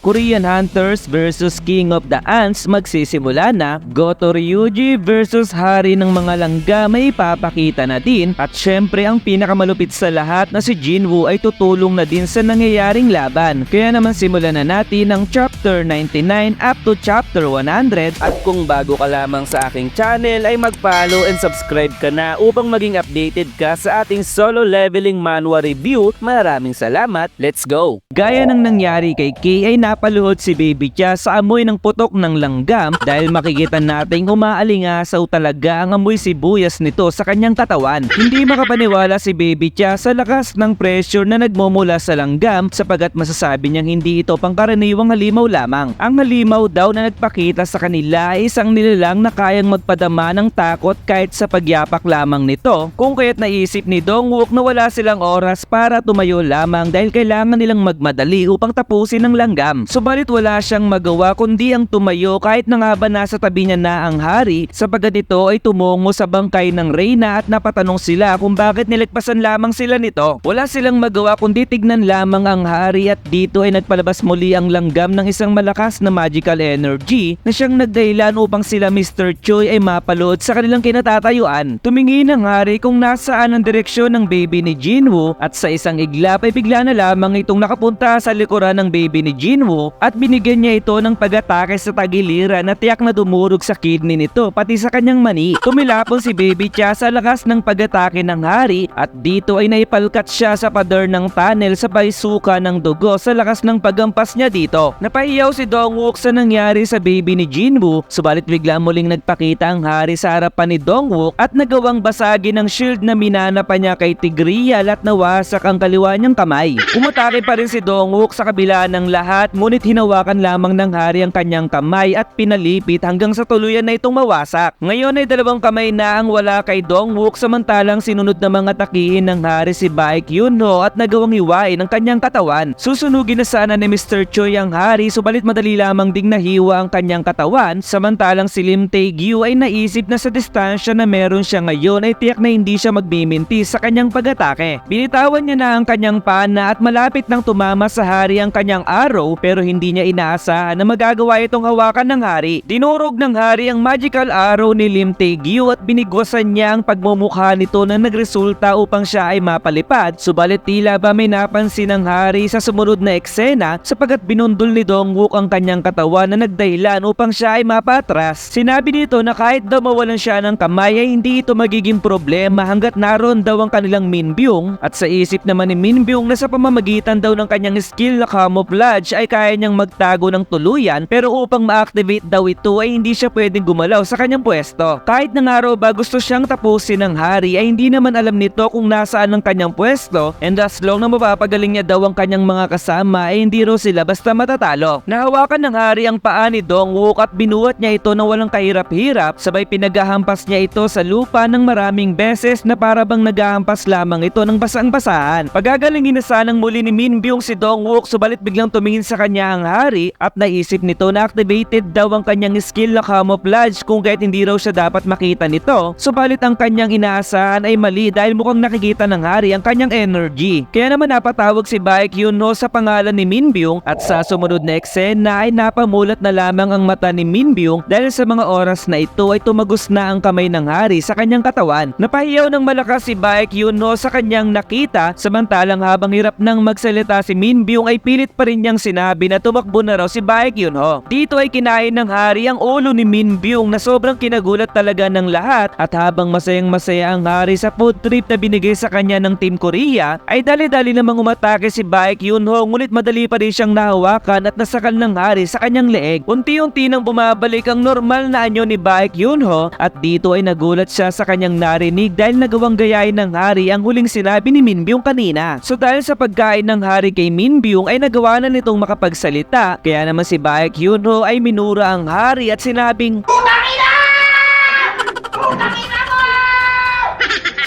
Korean Hunters versus King of the Ants magsisimula na, Goto Ryuji versus Hari ng mga Langga may ipapakita na din, at syempre ang pinakamalupit sa lahat na si Jinwoo ay tutulong na din sa nangyayaring laban. Kaya naman simulan na natin ang chapter 99 up to chapter 100, at kung bago ka lamang sa aking channel ay mag-follow and subscribe ka na upang maging updated ka sa ating solo leveling manhwa review. Maraming salamat, let's go! Gaya ng nangyari kay Kay ay napaluhod si Baby Cha sa amoy ng putok ng langgam dahil makikita nating umaalingasaw talaga ang amoy sibuyas nito sa kanyang katawan. Hindi makapaniwala si Baby Cha sa lakas ng pressure na nagmumula sa langgam sapagat masasabi niyang hindi ito pangkaraniwang halimaw lamang. Ang halimaw daw na nagpakita sa kanila ay isang nilalang na kayang magpadama ng takot kahit sa pagyapak lamang nito, kung kaya't naisip ni Dongwook na wala silang oras para tumayo lamang dahil kailangan nilang magmadali upang tapusin ang langgam. Subalit wala siyang magawa kundi ang tumayo kahit na nga ba nasa tabi niya na ang hari, sapagat ito ay tumungo sa bangkay ng Reyna at napatanong sila kung bakit nilagpasan lamang sila nito. Wala silang magawa kundi tignan lamang ang hari, at dito ay nagpalabas muli ang langgam ng isang malakas na magical energy na siyang nagdahilan upang sila Mr. Choi ay mapalood sa kanilang kinatatayuan. Tumingin ang hari kung nasaan ang direksyon ng baby ni Jinwoo, at sa isang iglap ay bigla na lamang itong nakapunta sa likuran ng baby ni Jinwoo at binigyan niya ito ng pag-atake sa tagiliran na tiyak na dumurog sa kidney nito pati sa kanyang mani. Tumilapon si Baby Cha sa lakas ng pag-atake ng hari, at dito ay naipalkat siya sa pader ng tunnel sa paisuka ng dugo sa lakas ng paggampas niya dito. Napahiyaw si Dongwook sa nangyari sa baby ni Jinwoo, subalit bigla muling nagpakita ang hari sa harapan ni Dongwook at nagawang basagin ang shield na minana pa niya kay Tigreal at nawasak ang kaliwa niyang kamay. Umatake pa rin si Dongwook sa kabila ng lahat, ngunit hinawakan lamang ng hari ang kanyang kamay at pinalipit hanggang sa tuluyan na itong mawasak. Ngayon ay dalawang kamay na ang wala kay Dongwook, samantalang sinunod na mga takihin ng hari si Baekhyunho at nagawang hiwain ang kanyang katawan. Susunugin na sana ni Mr. Choi ang hari, subalit madali lamang ding nahiwa ang kanyang katawan, samantalang si Lim Tae-gyu ay naisip na sa distansya na meron siya ngayon ay tiyak na hindi siya magbiminti sa kanyang pag-atake. Binitawan niya na ang kanyang pana at malapit nang tumama sa hari ang kanyang arrow, pero hindi niya inaasahan na magagawa itong hawakan ng hari. Dinurog ng hari ang magical arrow ni Lim Tae-gyu at binigwasan niya ang pagmumukha nito na nagresulta upang siya ay mapalipad, subalit tila ba may napansin ng hari sa sumunod na eksena sapagat binundol ni Dongwook ang kanyang katawan na nagdahilan upang siya ay mapatras. Sinabi nito na kahit daw mawalan siya ng kamay ay hindi ito magiging problema hanggat naroon daw ang kanilang Minbyung, at sa isip naman ni Minbyung na sa pamamagitan daw ng kanyang skill na camouflage ay kaya niyang magtago ng tuluyan, pero upang ma-activate daw ito ay hindi siya pwedeng gumalaw sa kanyang pwesto. Kahit na nga raw ba gusto siyang tapusin ng hari ay hindi naman alam nito kung nasaan ang kanyang pwesto, and as long na mapapagaling niya daw ang kanyang mga kasama ay hindi raw sila basta matatalo. Nahawakan ng hari ang paa ni Dongwook at binuhat niya ito na walang kahirap-hirap, sabay pinaghahampas niya ito sa lupa ng maraming beses na para bang naghahampas lamang ito ng basang-basahan. Pagagalingin na sanang muli ni Minbyung si Dongwook, subalit biglang tumingin sa kanya ang hari at naisip nito na activated daw ang kanyang skill na camouflage, kung kahit hindi raw siya dapat makita nito. Subalit ang kanyang inaasahan ay mali dahil mukhang nakikita ng hari ang kanyang energy. Kaya naman napatawag si Baekhyunho sa pangalan ni Minbyung, at sa sumunod na eksena ay napamulat na lamang ang mata ni Minbyung dahil sa mga oras na ito ay tumagos na ang kamay ng hari sa kanyang katawan. Napahiyaw ng malakas si Baekhyunho sa kanyang nakita, samantalang habang hirap nang magsalita si Minbyung ay pilit pa rin niyang sinabi na tumakbo na raw si Baekhyunho. Dito ay kinain ng hari ang ulo ni Minbyung na sobrang kinagulat talaga ng lahat, at habang masayang masaya ang hari sa food trip na binigay sa kanya ng Team Korea ay dali-dali namang umatake si Baekhyunho, ngunit madali pa rin siyang nahawakan at nasakal ng hari sa kanyang leeg. Unti-unti nang bumabalik ang normal na anyo ni Baekhyunho, at dito ay nagulat siya sa kanyang narinig dahil nagawang gayahin ng hari ang huling sinabi ni Minbyung kanina. So dahil sa pagkain ng hari kay Minbyung ay nagawa na nitong makapagsalita, kaya naman si Baekhyunho ay minura ang hari at sinabing,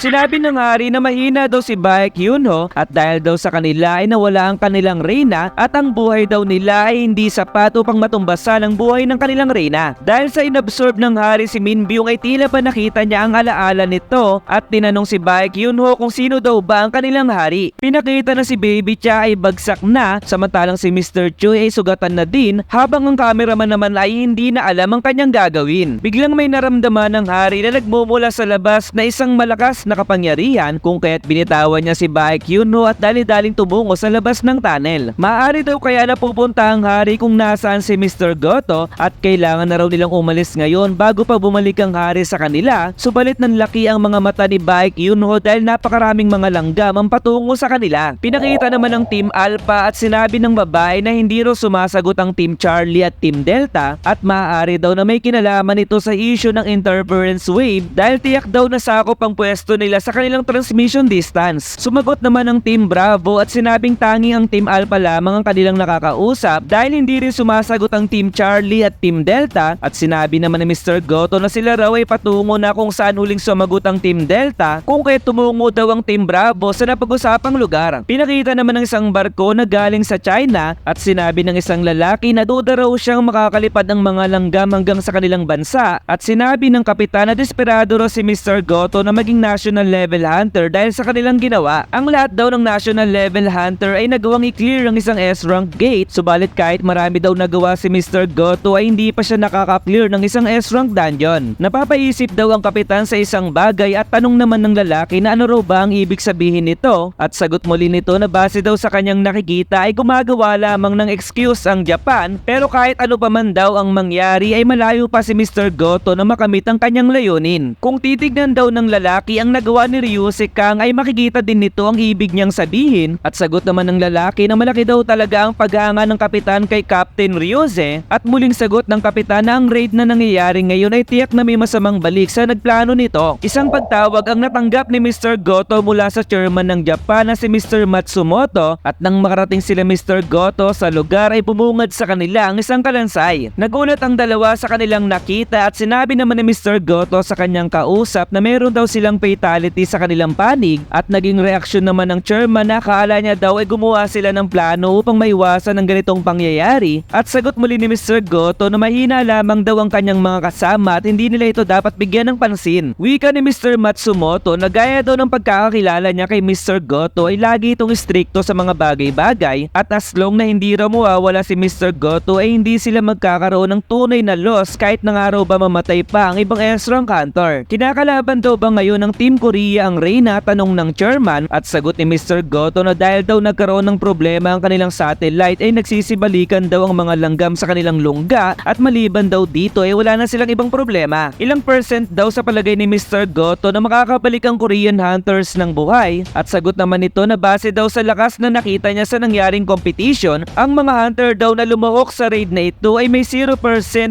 Sinabi ng hari na mahina daw si Baek Yunho at dahil daw sa kanila ay nawala ang kanilang reyna at ang buhay daw nila ay hindi sapat upang matumbasan ang buhay ng kanilang reyna. Dahil sa inabsorb ng hari si Min Byung ay tila ba nakita niya ang alaala nito at tinanong si Baek Yunho kung sino daw ba ang kanilang hari. Pinakita na si Baby Cha ay bagsak na samantalang si Mr. Choi ay sugatan na din habang ang cameraman naman ay hindi na alam ang kanyang gagawin. Biglang may naramdaman ng hari na nagmumula sa labas na isang malakas na kapangyarihan kung kaya't binitawan niya si Baek Yunho at dali-daling tumungo sa labas ng tunnel. Maaari daw kaya napupunta ang hari kung nasaan si Mr. Goto at kailangan na raw nilang umalis ngayon bago pa bumalik ang hari sa kanila, subalit nanlaki ang mga mata ni Baek Yunho dahil napakaraming mga langgam ang patungo sa kanila. Pinakita naman ng Team Alpha at sinabi ng babae na hindi raw sumasagot ang Team Charlie at Team Delta at maaari daw na may kinalaman ito sa issue ng interference wave dahil tiyak daw na sakop ang pwesto nila sa kanilang transmission distance. Sumagot naman ang Team Bravo at sinabing tanging ang Team Alpha lamang ang kanilang nakakausap dahil hindi rin sumasagot ang Team Charlie at Team Delta at sinabi naman ni Mr. Goto na sila raw ay patungo na kung saan huling sumagot ang Team Delta kung kaya tumungo daw ang Team Bravo sa napag-usapang lugar. Pinakita naman ng isang barko na galing sa China at sinabi ng isang lalaki na duda raw siyang makakalipad ng mga langgam hanggang sa kanilang bansa at sinabi ng kapitan na desperado raw si Mr. Goto na maging national level hunter dahil sa kanilang ginawa. Ang lahat daw ng national level hunter ay nagawang i-clear ang isang S-rank gate, subalit kahit marami daw nagawa si Mr. Goto ay hindi pa siya nakaka-clear ng isang S-rank dungeon. Napapaisip daw ang kapitan sa isang bagay at tanong naman ng lalaki na ano raw ba ang ibig sabihin nito at sagot muli nito na base daw sa kanyang nakikita ay gumagawa lamang ng excuse ang Japan pero kahit ano pa man daw ang mangyari ay malayo pa si Mr. Goto na makamit ang kanyang layunin. Kung titignan daw ng lalaki ang nagawa ni Ryusek Kang ay makikita din nito ang ibig niyang sabihin at sagot naman ng lalaki na malaki daw talaga ang paghanga ng kapitan kay Captain Ryuze at muling sagot ng kapitan na ang raid na nangyayari ngayon ay tiyak na may masamang balik sa nagplano nito. Isang pagtawag ang natanggap ni Mr. Goto mula sa chairman ng Japan na si Mr. Matsumoto at nang makarating sila Mr. Goto sa lugar ay bumungad sa kanila ang isang kalansay. Nagulat ang dalawa sa kanilang nakita at sinabi naman ni Mr. Goto sa kanyang kausap na meron daw silang fatality sa kanilang panig at naging reaksyon naman ng chairman na akala niya daw ay gumawa sila ng plano upang maiwasan ang ganitong pangyayari at sagot muli ni Mr. Goto na mahina lamang daw ang kanyang mga kasama at hindi nila ito dapat bigyan ng pansin. Wika ni Mr. Matsumoto na gaya daw ng pagkakakilala niya kay Mr. Goto ay lagi itong strikto sa mga bagay-bagay at as long na hindi raw mawawala si Mr. Goto ay hindi sila magkakaroon ng tunay na loss kahit na nga raw ba mamatay pa ang ibang S-rank hunter. Kinakalaban daw ba ngayon ng Team Korea ang Reyna, tanong ng chairman at sagot ni Mr. Goto na dahil daw nagkaroon ng problema ang kanilang satellite ay nagsisibalikan daw ang mga langgam sa kanilang lungga at maliban daw dito ay wala na silang ibang problema. Ilang percent daw sa palagay ni Mr. Goto na makakabalik ang Korean hunters ng buhay at sagot naman nito na base daw sa lakas na nakita niya sa nangyaring competition, ang mga hunter daw na lumahok sa raid na ito ay may 0%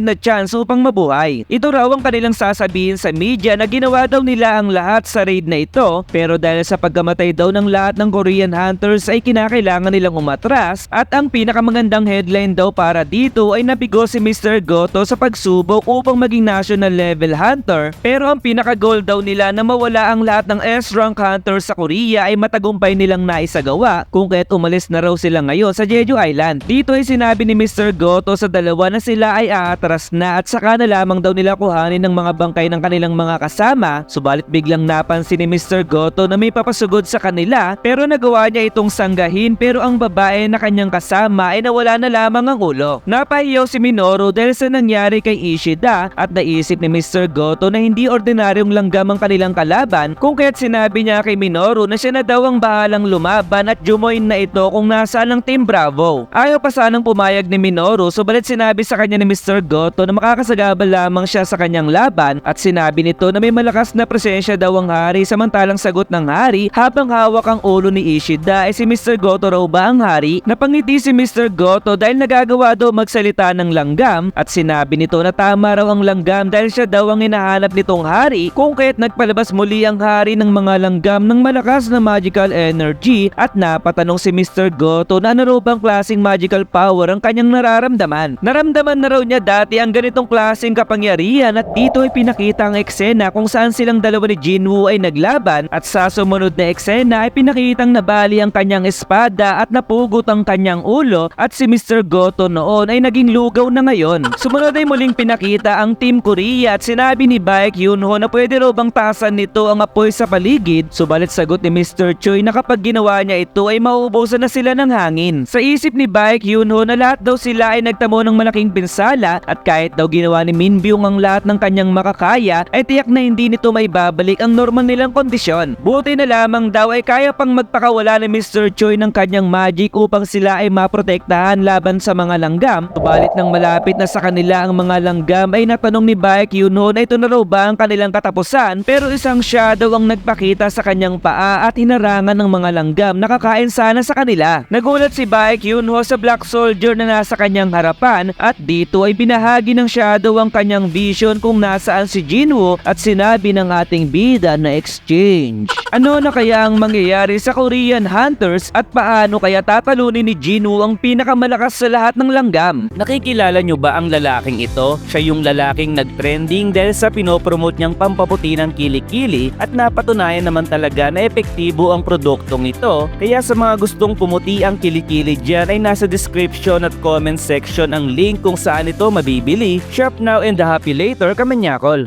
na chance upang mabuhay. Ito raw ang kanilang sasabihin sa media na ginawa daw nila ang lahat sa raid na ito pero dahil sa pagkamatay daw ng lahat ng Korean hunters ay kinakailangan nilang umatras at ang pinakamagandang headline daw para dito ay nabigo si Mr. Goto sa pagsubok upang maging national level hunter pero ang pinaka-goal daw nila na mawala ang lahat ng S-rank hunters sa Korea ay matagumpay nilang naisagawa kung kaya't umalis na raw sila ngayon sa Jeju Island. Dito ay sinabi ni Mr. Goto sa dalawa na sila ay aatras na at saka na lamang daw nila kuhanin ng mga bangkay ng kanilang mga kasama, subalit biglang napansin ni Mr. Goto na may papasugod sa kanila pero nagawa niya itong sanggahin pero ang babae na kanyang kasama ay nawala na lamang ang ulo. Napahiyaw si Minoru dahil sa nangyari kay Ishida at naisip ni Mr. Goto na hindi ordinaryong langgam ang kanilang kalaban kung kaya't sinabi niya kay Minoru na siya na daw ang bahalang lumaban at jumoin na ito kung nasaan ang Team Bravo. Ayaw pa sanang pumayag ni Minoru subalit sinabi sa kanya ni Mr. Goto na makakasagabal lamang siya sa kanyang laban at sinabi nito na may malakas na presensya daw ang hari samantalang sagot ng hari habang hawak ang ulo ni Ishida ay si Mr. Goto raw ba ang hari? Napangiti si Mr. Goto dahil nagagawa daw magsalita ng langgam at sinabi nito na tama raw ang langgam dahil siya daw ang hinahanap nitong hari kung kaya't nagpalabas muli ang hari ng mga langgam ng malakas na magical energy at napatanong si Mr. Goto na ano raw bang klaseng magical power ang kanyang nararamdaman. Naramdaman na raw niya dati ang ganitong klaseng kapangyarihan at dito ay pinakita ang eksena kung saan silang dalawa ni Jinwoo Jinwoo ay naglaban at sa sumunod na eksena ay pinakitang nabali ang kanyang espada at napugot ang kanyang ulo at si Mr. Goto noon ay naging lugaw na ngayon. Sumunod ay muling pinakita ang Team Korea at sinabi ni Baek Yunho na pwede raw bang tasan nito ang apoy sa paligid, subalit sagot ni Mr. Choi na kapag ginawa niya ito ay mauubusan na sila ng hangin. Sa isip ni Baek Yunho na lahat daw sila ay nagtamo ng malaking pinsala at kahit daw ginawa ni Min Byung ang lahat ng kanyang makakaya ay tiyak na hindi nito may babalik ang normal nilang kondisyon. Buti na lamang daw ay kaya pang magpakawala ni Mr. Choi ng kanyang magic upang sila ay maprotektahan laban sa mga langgam. Subalit nang malapit na sa kanila ang mga langgam ay natanong ni Baek Yunho na ito na raw ba ang kanilang katapusan, pero isang shadow ang nagpakita sa kanyang paa at hinarangan ng mga langgam na kakain sana sa kanila. Nagulat si Baek Yunho sa Black Soldier na nasa kanyang harapan at dito ay binahagi ng shadow ang kanyang vision kung nasaan si Jinwoo at sinabi ng ating bida na exchange. Ano na kaya ang mangyayari sa Korean Hunters at paano kaya tatalunin ni Jinwoo ang pinakamalakas sa lahat ng langgam? Nakikilala nyo ba ang lalaking ito? Siya yung lalaking nag-trending dahil sa pinopromote niyang pampaputi ng kilikili at napatunayan naman talaga na epektibo ang produktong ito. Kaya sa mga gustong pumuti ang kilikili dyan ay nasa description at comment section ang link kung saan ito mabibili. Shop now and happy later, Kamanyakol!